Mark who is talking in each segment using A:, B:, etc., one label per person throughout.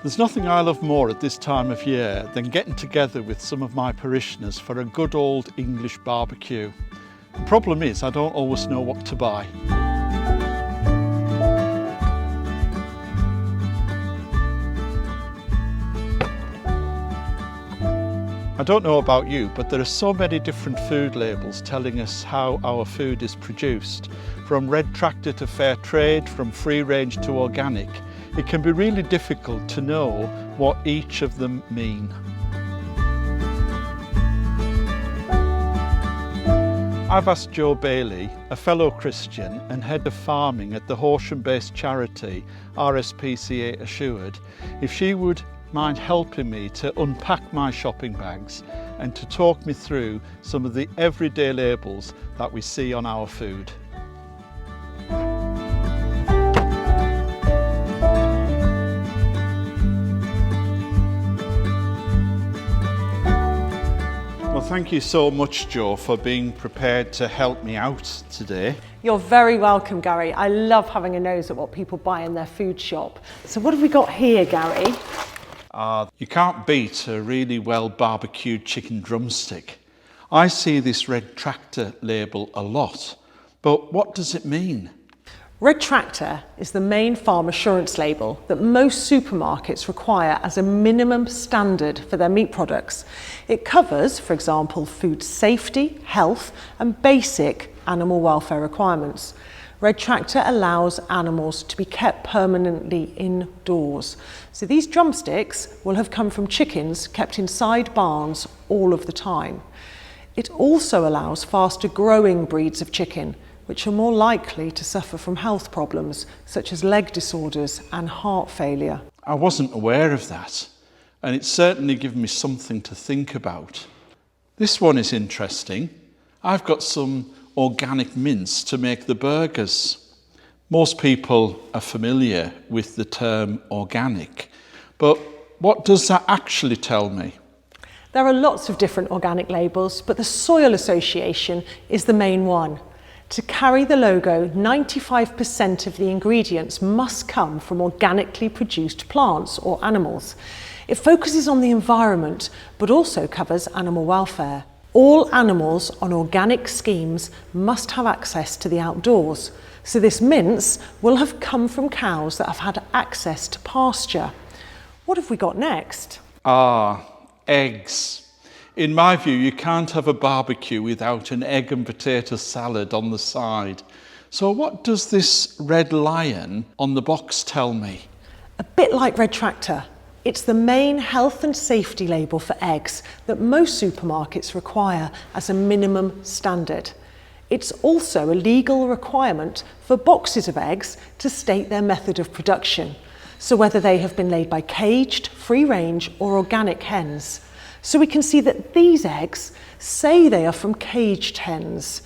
A: There's nothing I love more at this time of year than getting together with some of my parishioners for a good old English barbecue. The problem is I don't always know what to buy. I don't know about you, but there are so many different food labels telling us how our food is produced. From red tractor to fair trade, from free range to organic. It can be really difficult to know what each of them mean. I've asked Jo Bailey, a fellow Christian and head of farming at the Horsham-based charity RSPCA Assured, if she would mind helping me to unpack my shopping bags and to talk me through some of the everyday labels that we see on our food. Well, thank you so much, Jo, for being prepared to help me out today.
B: You're very welcome, Gary. I love having a nose at what people buy in their food shop. So what have we got here, Gary?
A: You can't beat a really well barbecued chicken drumstick. I see this red tractor label a lot, but what does it mean?
B: Red Tractor is the main farm assurance label that most supermarkets require as a minimum standard for their meat products. It covers, for example, food safety, health and basic animal welfare requirements. Red Tractor allows animals to be kept permanently indoors. So these drumsticks will have come from chickens kept inside barns all of the time. It also allows faster growing breeds of chicken, which are more likely to suffer from health problems such as leg disorders and heart failure.
A: I wasn't aware of that, and it's certainly given me something to think about. This one is interesting. I've got some organic mince to make the burgers. Most people are familiar with the term organic, but what does that actually tell me?
B: There are lots of different organic labels, but the Soil Association is the main one. To carry the logo, 95% of the ingredients must come from organically produced plants or animals. It focuses on the environment, but also covers animal welfare. All animals on organic schemes must have access to the outdoors. So this mince will have come from cows that have had access to pasture. What have we got next?
A: Eggs. In my view, you can't have a barbecue without an egg and potato salad on the side. So what does this red lion on the box tell me?
B: A bit like Red Tractor. It's the main health and safety label for eggs that most supermarkets require as a minimum standard. It's also a legal requirement for boxes of eggs to state their method of production, so whether they have been laid by caged, free-range or organic hens. So we can see that these eggs say they are from caged hens.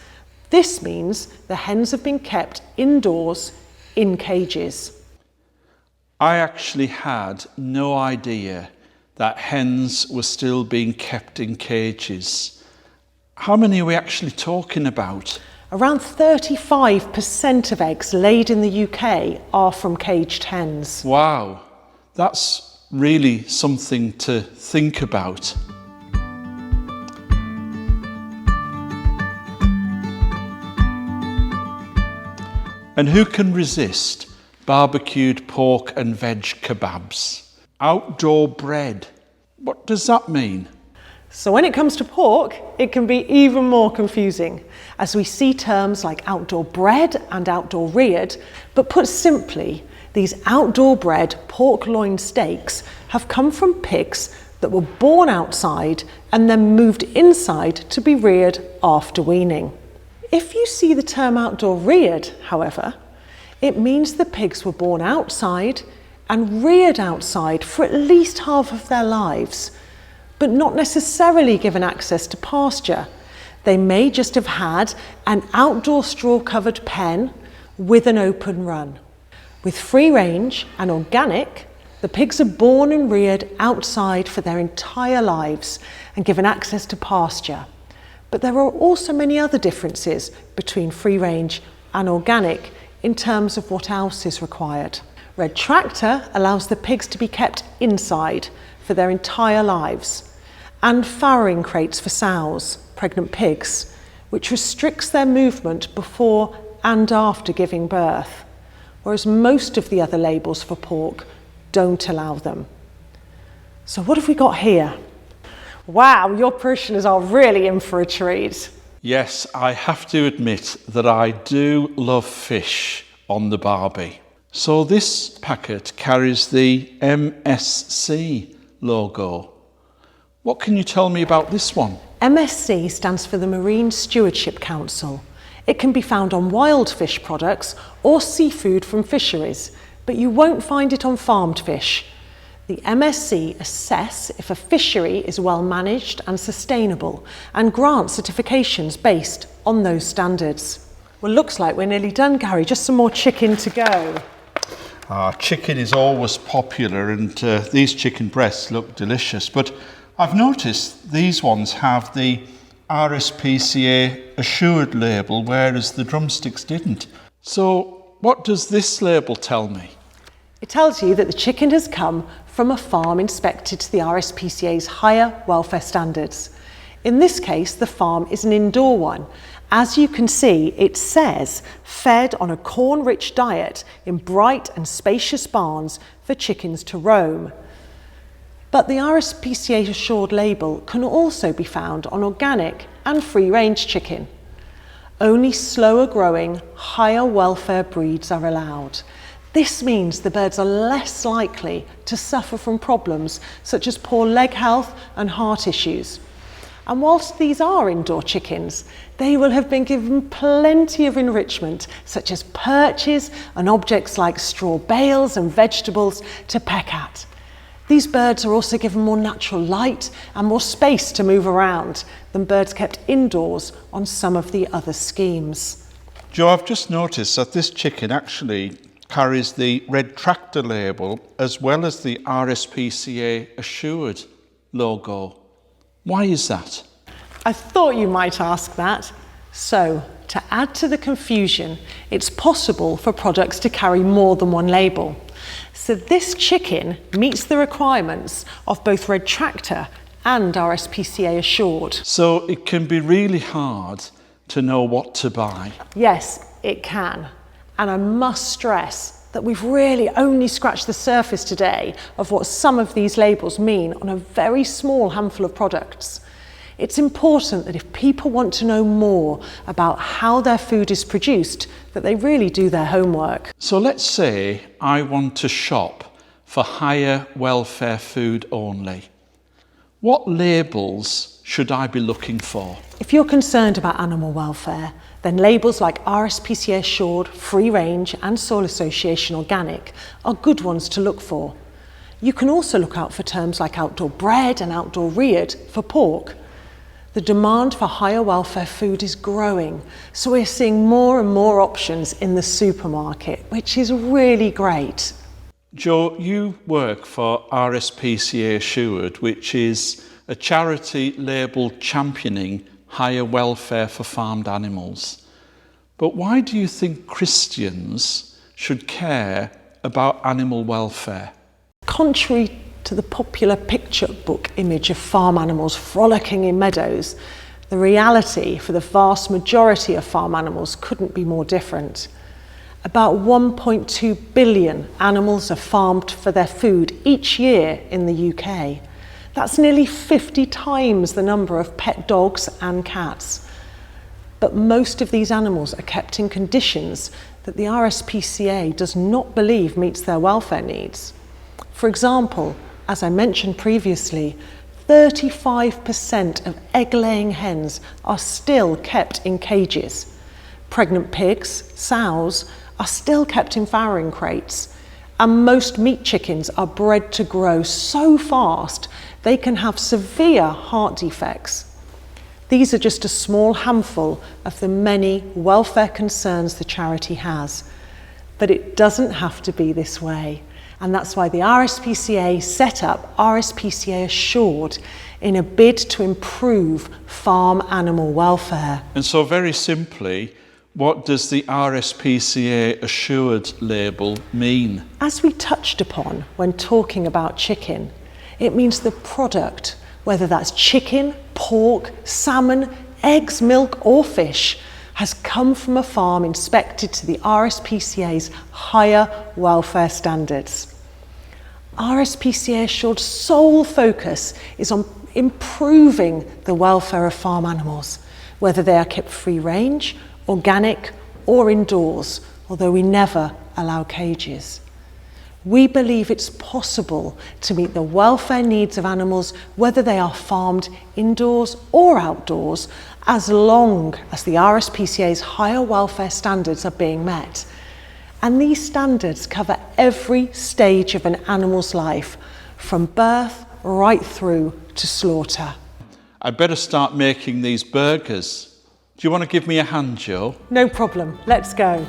B: This means the hens have been kept indoors in cages.
A: I actually had no idea that hens were still being kept in cages. How many are we actually talking about?
B: Around 35% of eggs laid in the UK are from caged hens.
A: Wow, that's really something to think about. And who can resist barbecued pork and veg kebabs? Outdoor bread. What does that mean?
B: So when it comes to pork, it can be even more confusing, as we see terms like outdoor bred and outdoor reared, but put simply, these outdoor bred pork loin steaks have come from pigs that were born outside and then moved inside to be reared after weaning. If you see the term outdoor reared, however, it means the pigs were born outside and reared outside for at least half of their lives, but not necessarily given access to pasture. They may just have had an outdoor straw-covered pen with an open run. With free range and organic, the pigs are born and reared outside for their entire lives and given access to pasture. But there are also many other differences between free range and organic in terms of what else is required. Red Tractor allows the pigs to be kept inside for their entire lives, and farrowing crates for sows, pregnant pigs, which restricts their movement before and after giving birth, whereas most of the other labels for pork don't allow them. So what have we got here? Wow, your parishioners are really in for a treat.
A: Yes, I have to admit that I do love fish on the barbie. So this packet carries the MSC logo. What can you tell me about this one?
B: MSC stands for the Marine Stewardship Council. It can be found on wild fish products or seafood from fisheries, but you won't find it on farmed fish. The MSC assess if a fishery is well managed and sustainable and grant certifications based on those standards. Well, looks like we're nearly done, Gary. Just some more chicken to go.
A: Chicken is always popular, and these chicken breasts look delicious, but I've noticed these ones have the RSPCA assured label, whereas the drumsticks didn't. So what does this label tell me?
B: It tells you that the chicken has come from a farm inspected to the RSPCA's higher welfare standards. In this case, the farm is an indoor one. As you can see, it says fed on a corn-rich diet in bright and spacious barns for chickens to roam. But the RSPCA assured label can also be found on organic and free-range chicken. Only slower growing, higher welfare breeds are allowed. This means the birds are less likely to suffer from problems such as poor leg health and heart issues. And whilst these are indoor chickens, they will have been given plenty of enrichment, such as perches and objects like straw bales and vegetables to peck at. These birds are also given more natural light and more space to move around than birds kept indoors on some of the other schemes.
A: Joe, I've just noticed that this chicken actually carries the Red Tractor label as well as the RSPCA assured logo. Why is that?
B: I thought you might ask that. So, to add to the confusion, it's possible for products to carry more than one label. So this chicken meets the requirements of both Red Tractor and RSPCA assured.
A: So it can be really hard to know what to buy.
B: Yes, it can. And I must stress that we've really only scratched the surface today of what some of these labels mean on a very small handful of products. It's important that if people want to know more about how their food is produced, that they really do their homework.
A: So let's say I want to shop for higher welfare food only. What labels should I be looking for?
B: If you're concerned about animal welfare, then labels like RSPCA Assured, Free Range and Soil Association Organic are good ones to look for. You can also look out for terms like outdoor bred and outdoor reared for pork. The demand for higher welfare food is growing, so we're seeing more and more options in the supermarket, which is really great.
A: Joe, you work for RSPCA Assured, which is a charity labelled championing higher welfare for farmed animals. But why do you think Christians should care about animal welfare?
B: Contrary to the popular picture book image of farm animals frolicking in meadows, the reality for the vast majority of farm animals couldn't be more different. About 1.2 billion animals are farmed for their food each year in the UK. That's nearly 50 times the number of pet dogs and cats. But most of these animals are kept in conditions that the RSPCA does not believe meets their welfare needs. For example, as I mentioned previously, 35% of egg-laying hens are still kept in cages. Pregnant pigs, sows, are still kept in farrowing crates, and most meat chickens are bred to grow so fast they can have severe heart defects. These are just a small handful of the many welfare concerns the charity has. But it doesn't have to be this way. And that's why the RSPCA set up RSPCA Assured in a bid to improve farm animal welfare.
A: And so very simply, What does the RSPCA assured label mean?
B: As we touched upon when talking about chicken, it means the product, whether that's chicken, pork, salmon, eggs, milk or fish, has come from a farm inspected to the RSPCA's higher welfare standards. RSPCA Assured's sole focus is on improving the welfare of farm animals, whether they are kept free range, organic or indoors, although we never allow cages. We believe it's possible to meet the welfare needs of animals, whether they are farmed indoors or outdoors, as long as the RSPCA's higher welfare standards are being met. And these standards cover every stage of an animal's life, from birth right through to slaughter.
A: I'd better start making these burgers. Do you want to give me a hand, Jo?
B: No problem, let's go.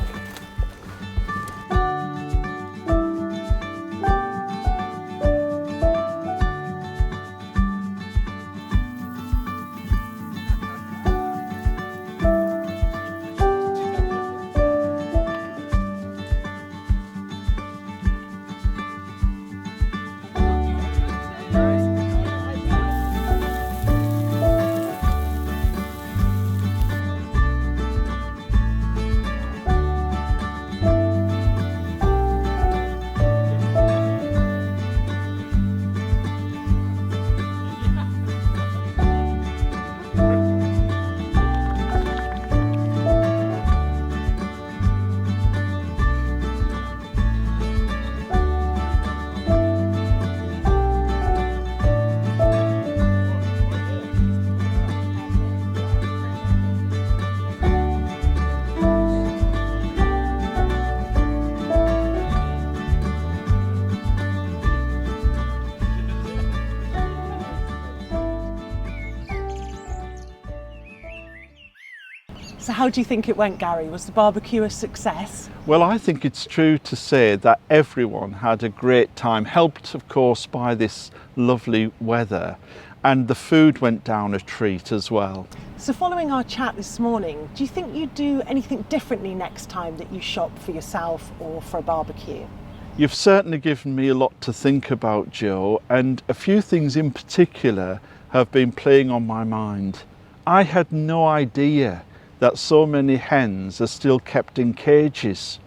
B: So how do you think it went, Gary? Was the barbecue a success?
A: Well, I think it's true to say that everyone had a great time, helped of course by this lovely weather, and the food went down a treat as well.
B: So following our chat this morning, do you think you'd do anything differently next time that you shop for yourself or for a barbecue?
A: You've certainly given me a lot to think about, Jo, and a few things in particular have been playing on my mind. I had no idea that so many hens are still kept in cages.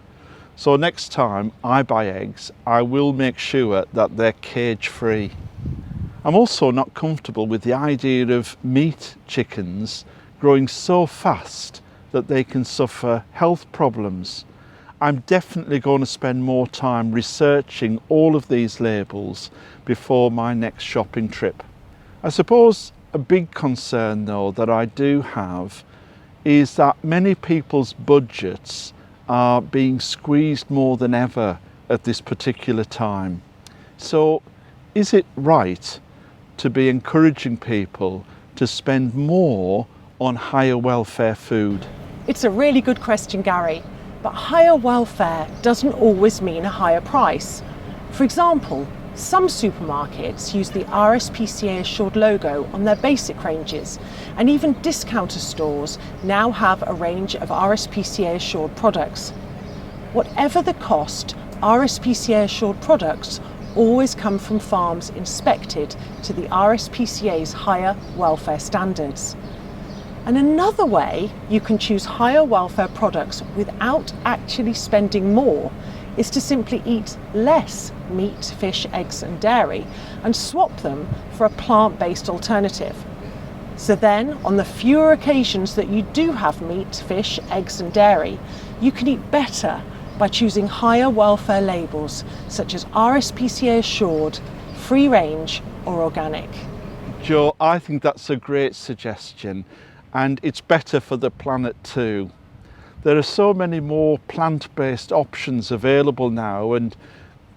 A: So next time I buy eggs, I will make sure that they're cage free. I'm also not comfortable with the idea of meat chickens growing so fast that they can suffer health problems. I'm definitely going to spend more time researching all of these labels before my next shopping trip. I suppose a big concern though that I do have is that many people's budgets are being squeezed more than ever at this particular time. So is it right to be encouraging people to spend more on higher welfare food?
B: It's a really good question, Gary, but higher welfare doesn't always mean a higher price. For example, some supermarkets use the RSPCA Assured logo on their basic ranges, and even discounter stores now have a range of RSPCA Assured products. Whatever the cost, RSPCA Assured products always come from farms inspected to the RSPCA's higher welfare standards. And another way you can choose higher welfare products without actually spending more is to simply eat less meat, fish, eggs and dairy and swap them for a plant-based alternative. So then, on the fewer occasions that you do have meat, fish, eggs and dairy, you can eat better by choosing higher welfare labels such as RSPCA Assured, free range or organic.
A: Jo, I think that's a great suggestion, and it's better for the planet too. There are so many more plant-based options available now, and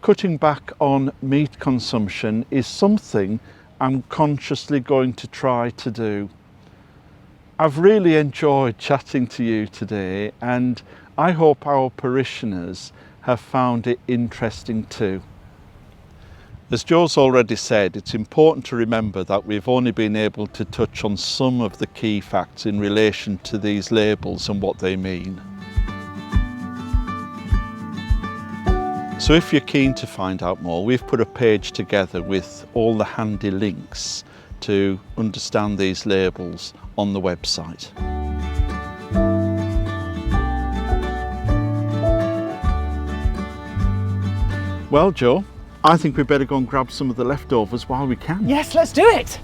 A: cutting back on meat consumption is something I'm consciously going to try to do. I've really enjoyed chatting to you today, and I hope our parishioners have found it interesting too. As Joe's already said, it's important to remember that we've only been able to touch on some of the key facts in relation to these labels and what they mean. So if you're keen to find out more, we've put a page together with all the handy links to understand these labels on the website. Well, Joe, I think we better go and grab some of the leftovers while we can.
B: Yes, let's do it.